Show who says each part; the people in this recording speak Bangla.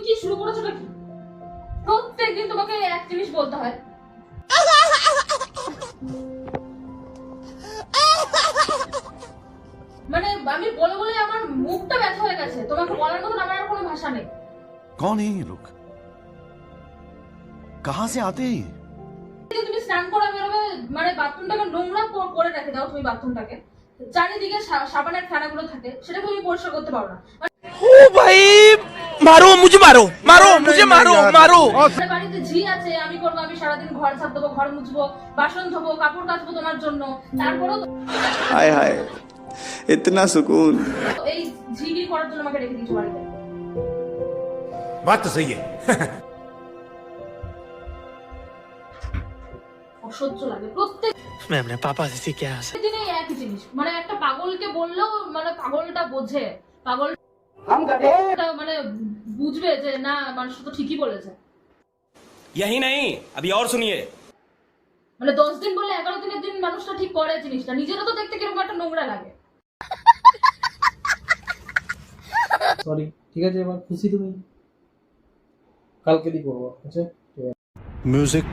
Speaker 1: কি শুরু করেছো নাকি? প্রত্যেকদিন তোমাকে এক জিনিস বলতে হয়। মানে আমি বলে বলে আমার মুখটা ব্যথা হয়ে গেছে। তোমাকে বলার মতো আমার আর কোনো ভাষা নেই।
Speaker 2: कौन है ये लोग? कहां से आते हैं?
Speaker 1: তুমি স্নান করে বেরোবে, মানে বাথরুমটাকে নোংরা করে রেখে দাও। তুমি বাথরুমটাকে চারিদিকে সাবানের ফেনাগুলো থাকে, সেটা তুমি পরিষ্কার করতে পারো না।
Speaker 3: ओ भाई मारो मुझे, मारो मारो मुझे, मारो मारो।
Speaker 1: বাড়িতে ঝি আছে, আমি করবো, আমি সারাদিন ঘর ঝাড় দেবো, ঘর মুছবো, বাসন ধোবো, কাপড় কাচবো তোমার জন্য। তারপরেও
Speaker 4: हाय हाय इतना सुकून।
Speaker 1: এই ঝিগিরি করার জন্য আমাকে রেখে দিচ্ছ বাড়িতে।
Speaker 5: बात तो सही है।
Speaker 1: অসহ্য লাগে প্রত্যেক
Speaker 3: मैं अपने पापा से सीख के आया।
Speaker 1: দিনে একই জিনিস। মানে একটা পাগলকে বললেও মানে পাগলটা বোঝে, পাগল মানে বুঝবে যে না মানুষ তো ঠিকই বলেছে।
Speaker 6: यही नहीं, अभी और सुनिए।
Speaker 1: মানে 10 দিন বললে 11 দিনের দিন মানুষটা ঠিক করে জিনিসটা। নিজেরও তো দেখতে কিরকম একটা নোংরা লাগে।
Speaker 7: সরি, ঠিক আছে, এবার খুশি তুমি? কালকে দিয়ে করবো, আচ্ছা?
Speaker 2: म्यूजिक